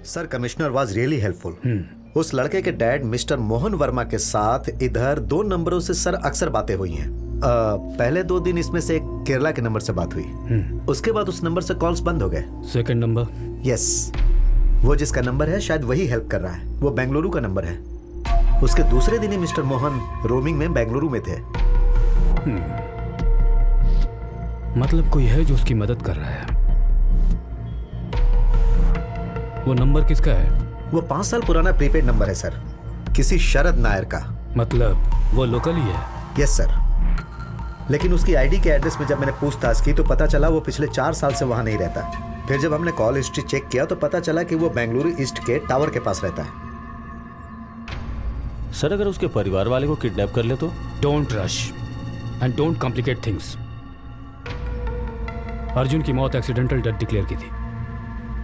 Sir commissioner was really helpful. उस लड़के के डैड मिस्टर मोहन वर्मा के साथ इधर 2 नंबरों से सर अक्सर बातें हुई हैं। पहले 2 दिन इसमें से एक केरला के नंबर से बात हुई, उसके बाद उस नंबर से कॉल्स बंद हो गए। Second number? यस, वो जिसका नंबर है शायद वही हेल्प कर रहा है। वो बेंगलुरु का नंबर है। उसके दूसरे दिन ही मिस्टर मोहन रोमिंग में बेंगलुरु में थे। मतलब कोई है जो उसकी मदद कर रहा है। वो नंबर किसका है? वो 5 साल पुराना प्रीपेड नंबर है सर, किसी शरद नायर का। मतलब वो लोकल ही है? यस सर, लेकिन उसकी आईडी के एड्रेस में जब मैंने पूछताछ की तो पता चला वो पिछले 4 साल से वहां नहीं रहता। फिर जब हमने कॉल हिस्ट्री चेक किया तो पता चला कि वो बेंगलुरु ईस्ट के टावर के पास रहता है। सर अगर उसके परिवार वाले को किडनैप कर ले तो? Don't rush and don't complicate things. Arjun की मौत एक्सीडेंटल डेथ डिक्लेयर की थी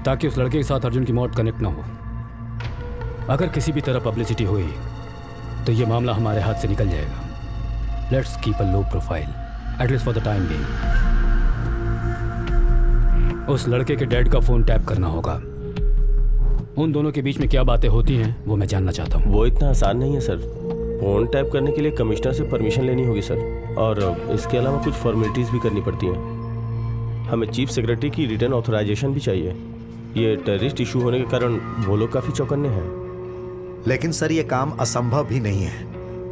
ताकि उस लड़के के साथ अर्जुन की मौत कनेक्ट ना हो। अगर किसी भी तरह पब्लिसिटी हुई तो ये मामला हमारे हाथ से निकल जाएगा। Let's keep a low profile at least for the time being. उस लड़के के डैड का फोन टैप करना होगा। उन दोनों के बीच में क्या बातें होती हैं वो मैं जानना चाहता हूँ। वो इतना आसान नहीं है सर। फोन टैप करने के लिए कमिश्नर से परमिशन लेनी होगी सर, और इसके अलावा कुछ फॉर्मेलिटीज़ भी करनी पड़ती हैं। हमें चीफ सेक्रेटरी की रिटर्न ऑथराइजेशन भी चाहिए। ये टेररिस्ट इशू होने के कारण वो लोग काफ़ी चौकन्ने हैं। लेकिन सर ये काम असंभव भी नहीं है,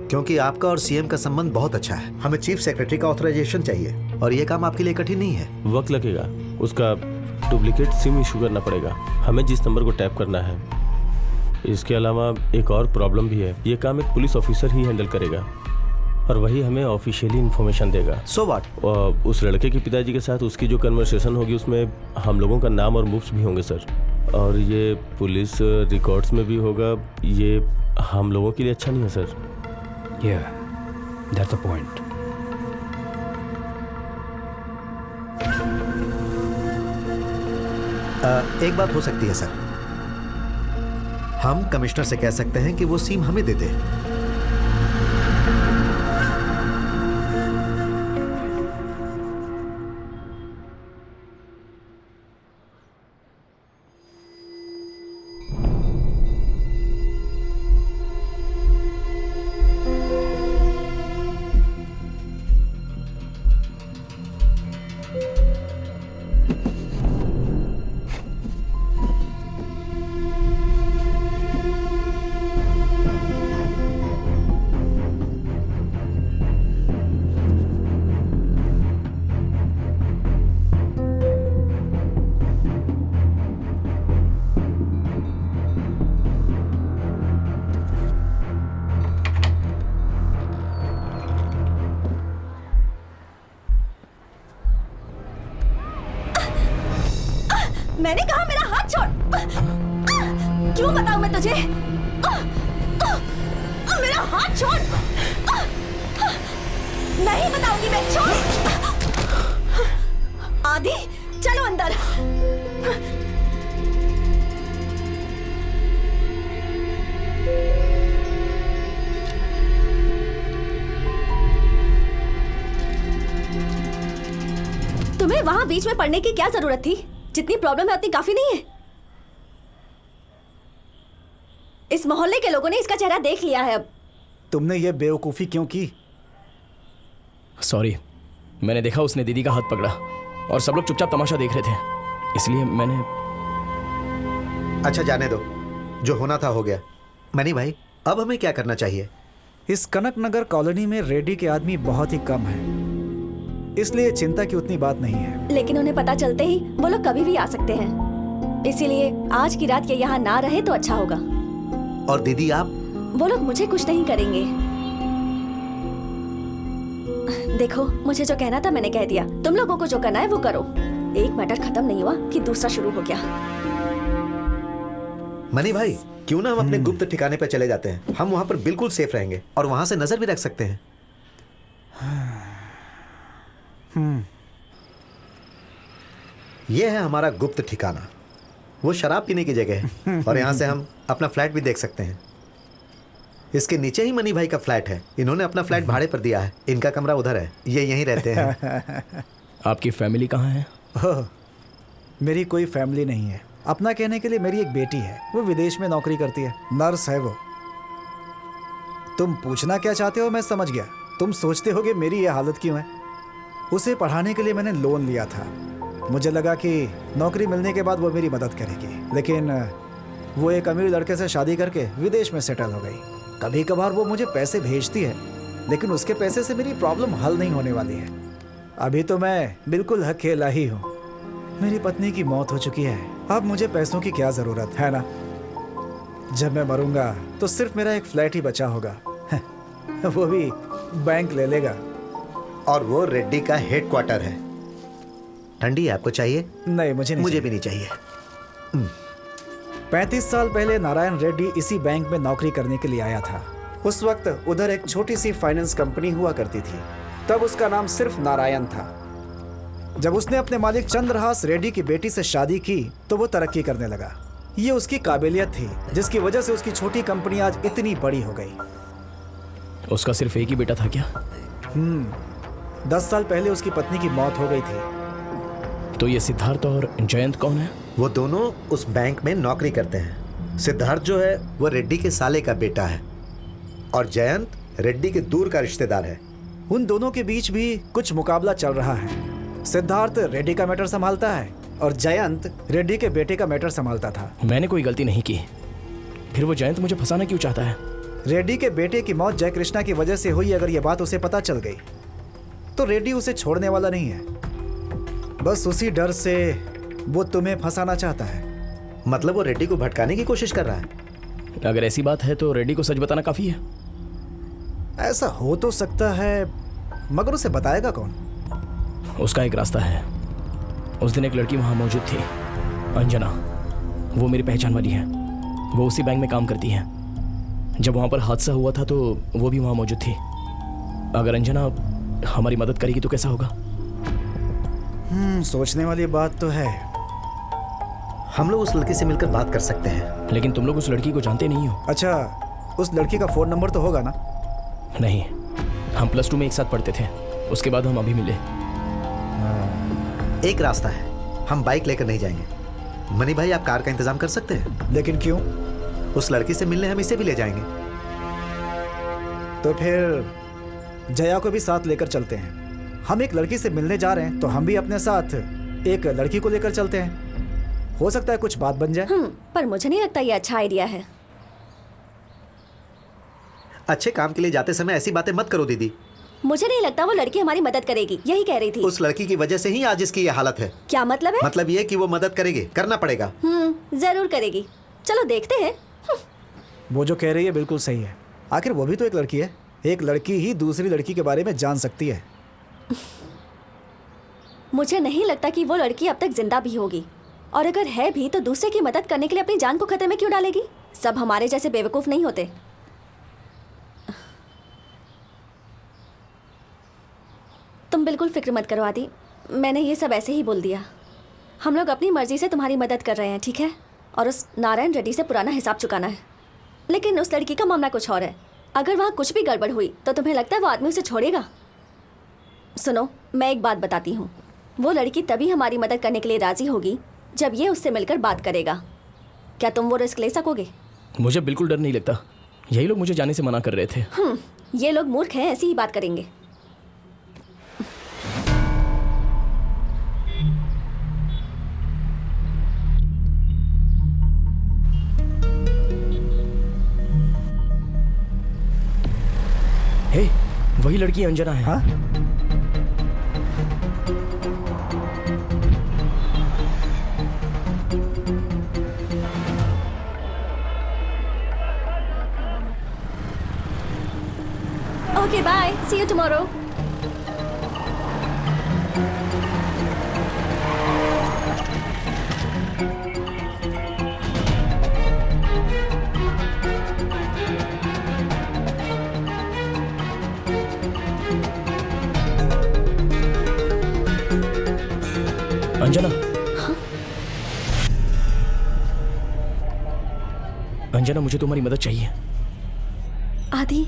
क्योंकि आपका और सीएम का संबंध बहुत अच्छा है। हमें चीफ सेक्रेटरी का ऑथराइजेशन चाहिए और ये काम आपके लिए कठिन नहीं है। वक्त लगेगा, उसका डुप्लीकेट सिम इशू करना पड़ेगा। हमें जिस नंबर को टैप करना है। इसके अलावा एक और प्रॉब्लम भी है। ये काम एक पुलिस ऑफिसर ही हैंडल करेगा और वही हमें ऑफिशियली इन्फॉर्मेशन देगा। So what? उस लड़के के पिताजी के साथ उसकी जो कन्वर्सेशन होगी उसमें हम लोगों का नाम और मूव्स भी होंगे सर, और ये पुलिस रिकॉर्ड्स में भी होगा। ये हम लोगों के लिए अच्छा नहीं है sir. Yeah, that's the point. एक बात हो सकती है सर, हम कमिश्नर से कह सकते हैं कि वो सिम हमें दे दे। मैंने कहा मेरा हाथ छोड़। क्यों बताऊं मैं तुझे? मेरा हाथ छोड़। नहीं बताऊंगी मैं, छोड़। आदि चलो अंदर। तुम्हें वहां बीच में पढ़ने की क्या जरूरत थी? जितनी प्रॉब्लम है उतनी काफी नहीं है। इस मोहल्ले के लोगों ने इसका चेहरा देख लिया है अब। तुमने ये बेवकूफी क्यों की? सॉरी, मैंने देखा उसने दीदी का हाथ पकड़ा और सब लोग चुपचाप तमाशा देख रहे थे, इसलिए मैंने। अच्छा जाने दो, जो होना था हो गया। मनी भाई, अब हमें क्या करना चाहिए? इस कनक नगर कॉलोनी में रेड्डी के आदमी बहुत ही कम है, इसलिए चिंता की उतनी बात नहीं है। लेकिन उन्हें पता चलते ही वो लोग कभी भी आ सकते हैं, इसीलिए आज की रात ये यहाँ ना रहे तो अच्छा होगा। और दीदी आप? वो लोग मुझे कुछ नहीं करेंगे। देखो, मुझे जो कहना था मैंने कह दिया। तुम लोगों को जो करना है वो करो। एक मैटर खत्म नहीं हुआ कि दूसरा शुरू हो गया। मनी भाई, क्यों ना हम अपने गुप्त ठिकाने पर चले जाते हैं? हम वहां पर बिल्कुल सेफ रहेंगे और वहां से नजर भी रख सकते हैं। यह है हमारा गुप्त ठिकाना। वो शराब पीने की जगह है और यहाँ से हम अपना फ्लैट भी देख सकते हैं। इसके नीचे ही मनी भाई का फ्लैट है। इन्होंने अपना फ्लैट भाड़े पर दिया है। इनका कमरा उधर है, ये यहीं रहते हैं। आपकी फैमिली कहाँ है? ओह, मेरी कोई फैमिली नहीं है। अपना कहने के लिए मेरी एक बेटी है, वो विदेश में नौकरी करती है, नर्स है वो। तुम पूछना क्या चाहते हो मैं समझ गया। तुम सोचते होगे मेरी ये हालत क्यों है। उसे पढ़ाने के लिए मैंने लोन लिया था। मुझे लगा कि नौकरी मिलने के बाद वो मेरी मदद करेगी, लेकिन वो एक अमीर लड़के से शादी करके विदेश में सेटल हो गई। कभी कभार वो मुझे पैसे भेजती है, लेकिन उसके पैसे से मेरी प्रॉब्लम हल नहीं होने वाली है। अभी तो मैं बिल्कुल अकेला ही हूँ। मेरी पत्नी की मौत हो चुकी है, अब मुझे पैसों की क्या जरूरत है ना। जब मैं मरूंगा तो सिर्फ मेरा एक फ्लैट ही बचा होगा, वो भी बैंक ले लेगा। और वो रेड्डी का हेडक्वार्टर है। ठंडी आपको चाहिए? नहीं, मुझे नहीं मुझे चाहिए। भी नहीं चाहिए। 35 साल पहले नारायण रेड्डी इसी बैंक में नौकरी करने के लिए आया था। उस वक्त उधर एक छोटी सी फाइनेंस कंपनी हुआ करती थी, तब उसका नाम सिर्फ नारायण था। जब उसने अपने मालिक चंद्रहास रेड्डी की बेटी से शादी की तो वो तरक्की करने लगा। ये उसकी काबिलियत थी जिसकी वजह से उसकी छोटी कंपनी आज इतनी बड़ी हो गई। उसका सिर्फ एक ही बेटा था क्या? 10 साल पहले उसकी पत्नी की मौत हो गई थी। तो ये सिद्धार्थ और जयंत कौन है? वो दोनों उस बैंक में नौकरी करते हैं। सिद्धार्थ जो है वो रेड्डी के साले का बेटा है और जयंत रेड्डी के दूर का रिश्तेदार है। उन दोनों के बीच भी कुछ मुकाबला चल रहा है। सिद्धार्थ रेड्डी का मैटर संभालता है और जयंत रेड्डी के बेटे का मैटर संभालता था। मैंने कोई गलती नहीं की, फिर वो जयंत मुझे फंसाना क्यों चाहता है? रेड्डी के बेटे की मौत जय कृष्णा की वजह से हुई। अगर ये बात उसे पता चल गई तो रेड्डी उसे छोड़ने वाला नहीं है। बस उसी डर से वो तुम्हें फंसाना चाहता है। मतलब वो रेड्डी को भटकाने की कोशिश कर रहा है। अगर ऐसी बात है तो रेड्डी को सच बताना काफी है। ऐसा हो तो सकता है, मगर उसे बताएगा कौन? उसका एक रास्ता है। उस दिन एक लड़की वहां मौजूद थी, अंजना। वो मेरी पहचान वाली है, वो उसी बैंक में काम करती है। जब वहां पर हादसा हुआ था तो वो भी वहां मौजूद थी। अगर अंजना हमारी मदद करेगी तो कैसा होगा? सोचने वाली बात तो है। हम लोग उस लड़की से मिलकर बात कर सकते हैं। लेकिन तुम लोग उस लड़की को जानते नहीं हो। अच्छा, उस लड़की का फोन नंबर तो होगा ना? नहीं, हम +2 में एक साथ पढ़ते थे, उसके बाद हम अभी मिले। एक रास्ता है, हम बाइक लेकर नहीं जाएंगे। मनी भाई आप कार का इंतजाम कर सकते हैं? लेकिन क्यों? उस लड़की से मिलने हम इसे भी ले जाएंगे। तो फिर जया को भी साथ लेकर चलते हैं। हम एक लड़की से मिलने जा रहे हैं तो हम भी अपने साथ एक लड़की को लेकर चलते हैं। हो सकता है कुछ बात बन जाए। पर मुझे नहीं लगता ये अच्छा आइडिया है। अच्छे काम के लिए जाते समय ऐसी बातें मत करो दीदी। मुझे नहीं लगता वो लड़की हमारी मदद करेगी, यही कह रही थी। उस लड़की की वजह से ही आज इसकी ये हालत है। क्या मतलब है? मतलब ये कि वो मदद करेगी, करना पड़ेगा। जरूर करेगी। चलो देखते हैं। वो जो कह रही है बिल्कुल सही है। आखिर वो भी तो एक लड़की है। एक लड़की ही दूसरी लड़की के बारे में जान सकती है। मुझे नहीं लगता कि वो लड़की अब तक जिंदा भी होगी, और अगर है भी तो दूसरे की मदद करने के लिए अपनी जान को खतरे में क्यों डालेगी? सब हमारे जैसे बेवकूफ नहीं होते। तुम बिल्कुल फिक्र मत करो आदि, मैंने ये सब ऐसे ही बोल दिया। हम लोग अपनी मर्जी से तुम्हारी मदद कर रहे हैं, ठीक है? और उस नारायण रेड्डी से पुराना हिसाब चुकाना है। लेकिन उस लड़की का मामला कुछ और है। अगर वहाँ कुछ भी गड़बड़ हुई तो तुम्हें लगता है वो आदमी उसे छोड़ेगा? सुनो, मैं एक बात बताती हूँ। वो लड़की तभी हमारी मदद करने के लिए राजी होगी जब ये उससे मिलकर बात करेगा। क्या तुम वो रिस्क ले सकोगे? मुझे बिल्कुल डर नहीं लगता। यही लोग मुझे जाने से मना कर रहे थे। ये लोग मूर्ख हैं, ऐसी ही बात करेंगे। हे, वही लड़की अंजना है। हाँ? Okay, bye. See you tomorrow. Anjana. Anjana, मुझे तुम्हारी मदद चाहिए। आदि,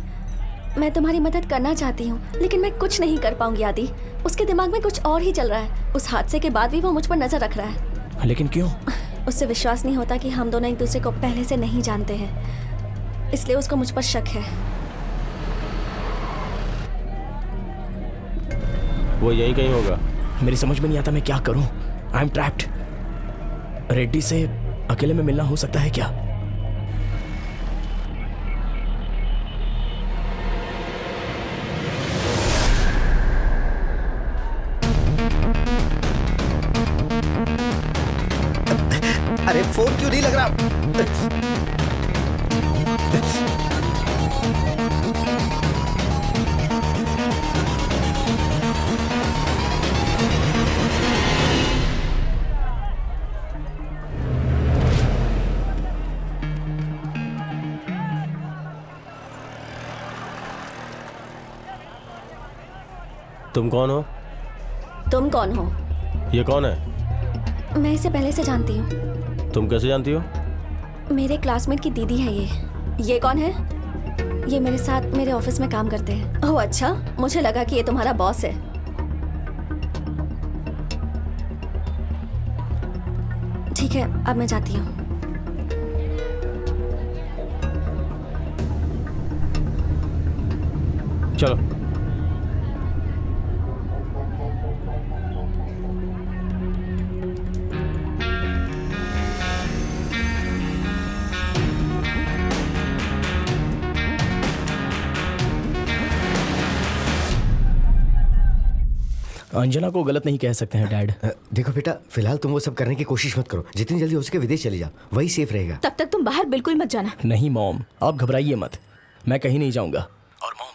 मैं तुम्हारी मदद करना चाहती हूँ, लेकिन मैं कुछ नहीं कर पाऊंगी आदि। उसके दिमाग में कुछ और ही चल रहा है। उस हादसे के बाद भी वो मुझ पर नजर रख रहा है। लेकिन क्यों? उससे विश्वास नहीं होता कि हम दोनों एक दूसरे को पहले से नहीं जानते हैं, इसलिए उसको मुझ पर शक है। वो यहीं कहीं होगा। मेरी समझ में नहीं आता मैं क्या करूं। I am trapped. रेड्डी से अकेले में मिलना हो सकता है क्या? अरे फोन क्यों नहीं लग रहा? तुम कौन हो? तुम कौन हो? ये कौन है? मैं इसे पहले से जानती हूँ। तुम कैसे जानती हो? मेरे क्लासमेट की दीदी है ये। ये कौन है? ये मेरे साथ मेरे ऑफिस में काम करते हैं। ओह अच्छा, मुझे लगा कि ये तुम्हारा बॉस है। ठीक है, अब मैं जाती हूँ। चलो। अंजना को गलत नहीं कह सकते हैं डैड। देखो बेटा, फिलहाल तुम वो सब करने की कोशिश मत करो। जितनी जल्दी हो सके विदेश चले जाओ, वही सेफ रहेगा। तब तक तुम बाहर बिल्कुल मत जाना। नहीं मॉम, आप घबराइए मत, मैं कहीं नहीं जाऊंगा। और मॉम,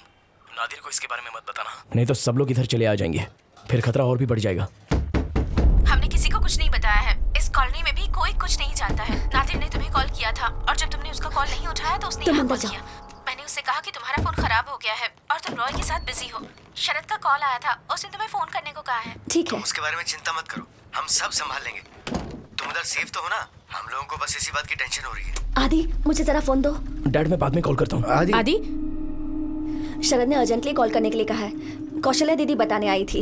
नादिर को इसके बारे में मत बताना, नहीं तो सब लोग इधर चले आ जाएंगे, फिर खतरा और भी बढ़ जाएगा। हमने किसी को कुछ नहीं बताया है। इस कॉलोनी में भी कोई कुछ नहीं जानता है। नादिर ने तुम्हें कॉल किया था और जब तुमने उसका कॉल नहीं उठाया तो उसने यहाँ कॉल किया। मैंने उससे कहा कि तुम्हारा फोन खराब हो गया है और तुम रॉय के साथ बिजी हो। शरद का कॉल आया था, उसने तुम्हें फोन करने को कहा है। ठीक है। तुम उसके बारे में चिंता मत करो, हम सब संभाल लेंगे। तुम उधर सेफ तो हो ना? हम लोगों को बस इसी बात की टेंशन हो रही है। आदि, मुझे जरा फोन दो। डैड मैं बाद में कॉल करता हूँ। आदि, शरद ने अर्जेंटली कॉल करने के लिए कहा है। कौशल्या दीदी बताने आई थी।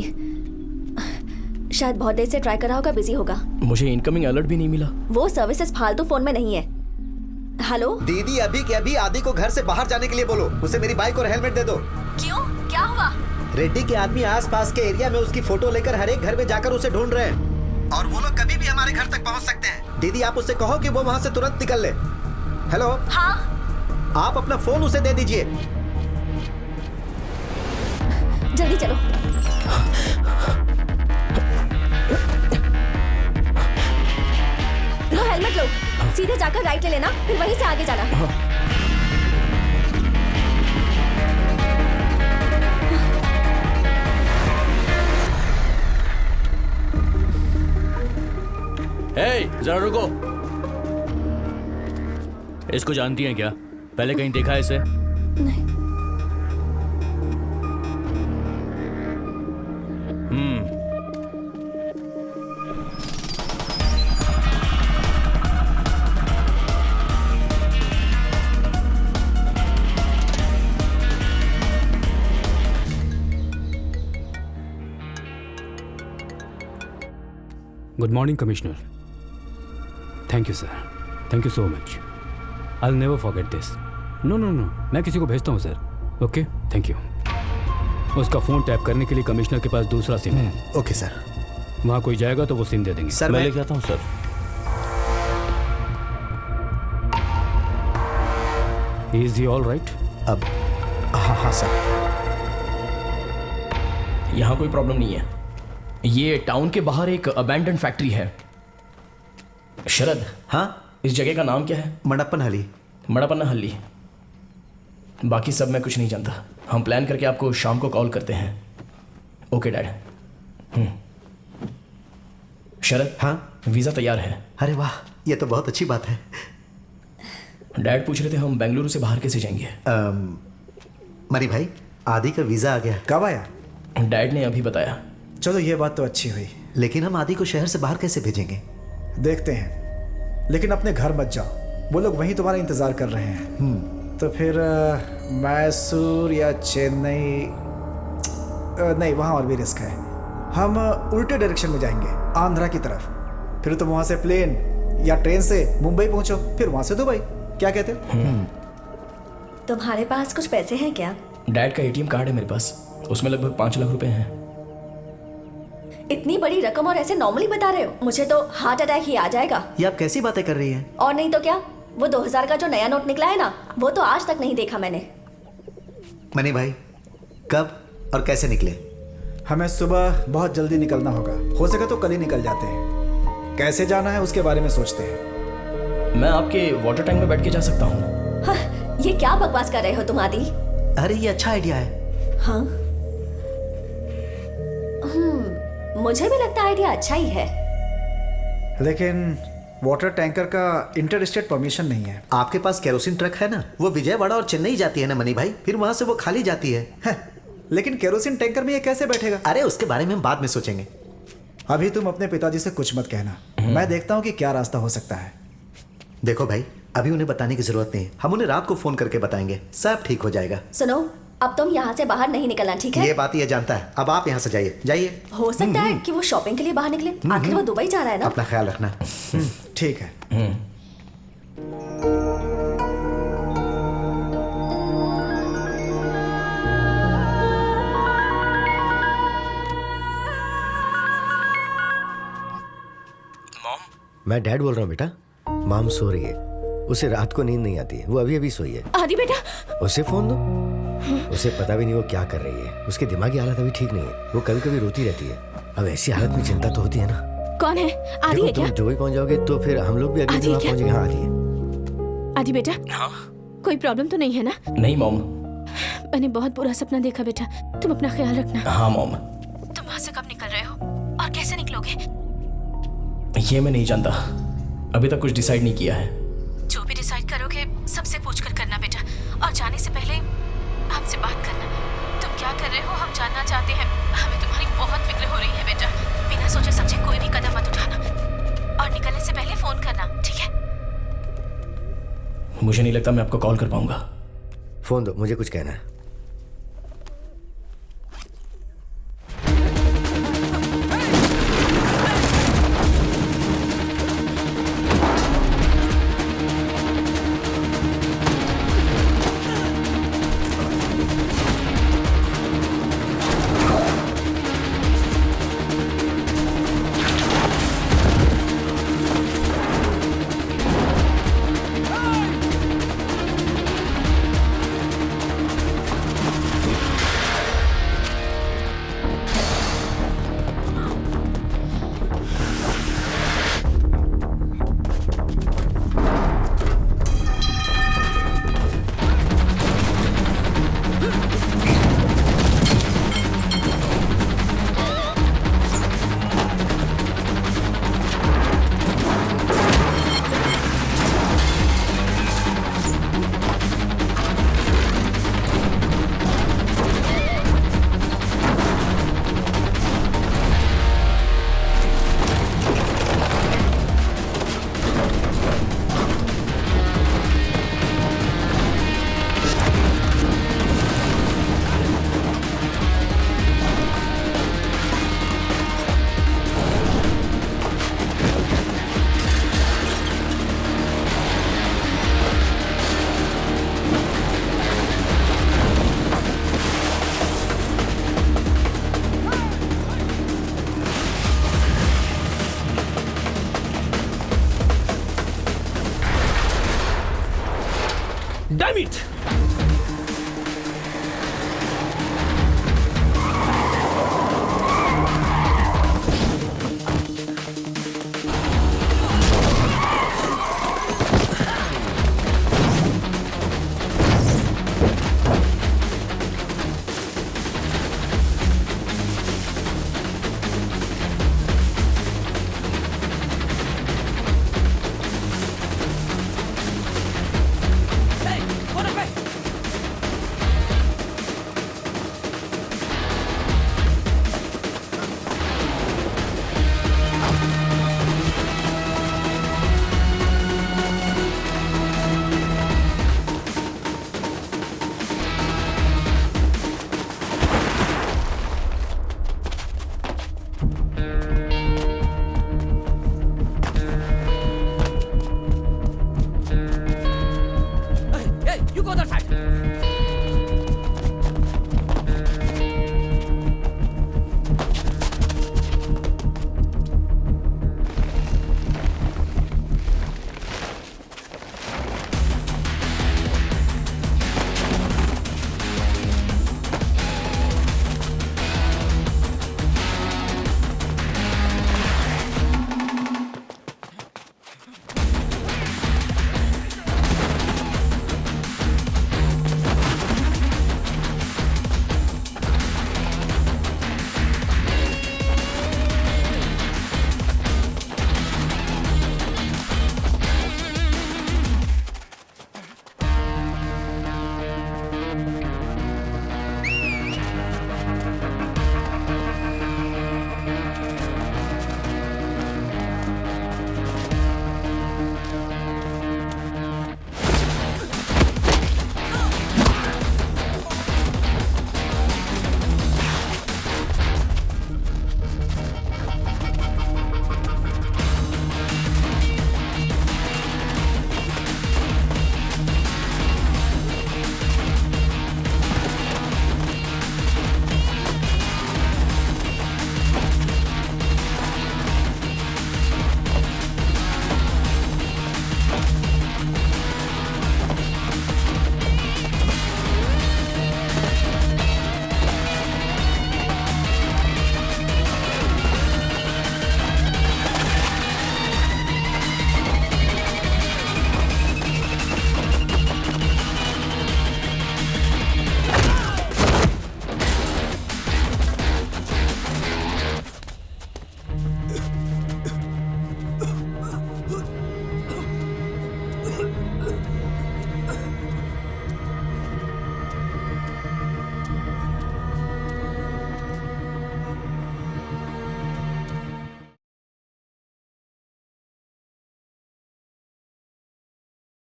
शायद बहुत देर से ट्राई कर रहा होगा, बिजी होगा। मुझे इनकमिंग अलर्ट भी नहीं मिला। वो सर्विसेज फालतू फोन में नहीं है। हेलो दीदी, अभी के अभी आदि को घर से बाहर जाने के लिए बोलो। उसे मेरी बाइक और हेलमेट दे दो। क्यों, क्या हुआ? रेड्डी के आदमी आसपास के एरिया में उसकी फोटो लेकर हर एक घर में जाकर उसे ढूंढ रहे हैं और वो लोग कभी भी हमारे घर तक पहुंच सकते हैं। दीदी, आप उससे कहो कि वो वहां से तुरंत निकल ले। हेलो हाँ, आप अपना फोन उसे दे दीजिए। जल्दी चलो। लो हेलमेट लो, सीधे जाकर राइट ले लेना, फिर वहीं से आगे जाना। जरा रुको। इसको जानती हैं क्या? पहले कहीं देखा है इसे? नहीं। Good morning commissioner. Thank you sir, thank you so much. I will never forget this. No no no, मैं किसी को भेजता हूँ सर। Okay, thank you. उसका फ़ोन टैप करने के लिए कमिश्नर के पास दूसरा सिम है। Okay sir. वहाँ कोई जाएगा तो वो सिम दे देंगे। सर मैं लेके आता हूँ sir. Is he all right? अब हाँ सर। यहाँ कोई प्रॉब्लम नहीं है। ये टाउन के बाहर एक अबैंडन फैक्ट्री है। शरद, हाँ, इस जगह का नाम क्या है? मड़प्पन हली। मड़प्पन हल्ली। बाकी सब मैं कुछ नहीं जानता। हम प्लान करके आपको शाम को कॉल करते हैं। Okay dad. शरद, हाँ, वीज़ा तैयार है। अरे वाह, ये तो बहुत अच्छी बात है। डैड पूछ रहे थे हम बेंगलुरु से बाहर कैसे जाएंगे। मरी भाई, आदि का वीजा आ गया। कब आया? डैड ने अभी बताया। चलो ये बात तो अच्छी हुई। लेकिन हम आदि को शहर से बाहर कैसे भेजेंगे? देखते हैं, लेकिन अपने घर मत जाओ, वो लोग वहीं तुम्हारा इंतजार कर रहे हैं। तो फिर मैसूर या चेन्नई, नहीं वहाँ और भी रिस्क है। हम उल्टे डायरेक्शन में जाएंगे, आंध्रा की तरफ। फिर तुम वहाँ से प्लेन या ट्रेन से मुंबई पहुंचो, फिर वहां से दुबई। क्या कहते हो? तुम्हारे पास कुछ पैसे हैं क्या? डैड का एटीएम कार्ड है मेरे पास, उसमें लगभग 5 लाख रुपए हैं। इतनी बड़ी रकम और ऐसे नॉर्मली बता रहे हो? मुझे तो हार्ट अटैक ही आ जाएगा। ये आप कैसी बातें कर रही हैं? और नहीं तो क्या, वो 2000 का जो नया नोट निकला है ना, वो तो आज तक नहीं देखा मैंने। मनी भाई, कब और कैसे निकले? हमें सुबह बहुत जल्दी निकलना होगा, हो सके तो कल ही निकल जाते हैं। कैसे जाना है उसके बारे में सोचते हैं। मैं आपके वाटर टैंक में बैठ के जा सकता हूँ। हाँ, ये क्या बकवास कर रहे हो तुम आदि? अरे ये अच्छा आइडिया है। हाँ, मुझे भी लगता है आइडिया अच्छा ही है। लेकिन वाटर टैंकर का इंटर स्टेट परमिशन नहीं है। आपके पास केरोसिन ट्रक है ना, वो विजयवाड़ा और चेन्नई जाती है ना मनी भाई, फिर वहां से वो खाली जाती है। लेकिन केरोसिन टैंकर में ये कैसे बैठेगा? अरे उसके बारे में हम बाद में सोचेंगे। अभी तुम अपने पिताजी से कुछ मत कहना, मैं देखता हूँ कि क्या रास्ता हो सकता है। देखो भाई, अभी उन्हें बताने की जरूरत नहीं है, हम उन्हें रात को फोन करके बताएंगे, सब ठीक हो जाएगा। सुनो, अब तुम यहाँ से बाहर नहीं निकलना, ठीक है? ये बात ये जानता है। अब आप यहाँ से जाइए, जाइए। हो सकता है कि वो शॉपिंग के लिए बाहर निकले, आखिर वो दुबई जा रहा है ना। अपना ख्याल रखना। ठीक है। मैं डैड बोल रहा हूँ बेटा। माम सो रही है, उसे रात को नींद नहीं आती है, वो अभी अभी सोई है। आदि बेटा, उसे फोन दो, उसे पता भी नहीं वो क्या कर रही है। उसकी दिमागी हालत अभी ठीक नहीं है, वो कभी कभी रोती रहती है। अब ऐसी हालत में चिंता तो होती है ना। कौन है? आदि है तुम क्या? दुबई पहुंच जाओगे तो फिर हम लोग भी अगले आदि दिन वहाँ क्या? पहुंचेंगे। हाँ आदि है। आदि बेटा, हाँ कोई प्रॉब्लम तो नहीं है ना? नहीं मॉम। मैंने बहुत बुरा सपना देखा बेटा, तुम अपना ख्याल रखना। हाँ मॉम। तुम वहाँ से कब निकल रहे हो और कैसे निकलोगे? ये मैं नहीं जानता, अभी तक कुछ डिसाइड नहीं किया है। जो भी डिसाइड करोगे सबसे पूछ कर करना बेटा, और जाने से पहले हमसे बात करना। तुम क्या कर रहे हो हम जानना चाहते हैं, हमें तुम्हारी बहुत फिक्र हो रही है बेटा। बिना सोचे समझे कोई भी कदम मत उठाना, और निकलने से पहले फोन करना, ठीक है? मुझे नहीं लगता मैं आपको कॉल कर पाऊंगा। फोन दो, मुझे कुछ कहना है। Damn it! Go other side.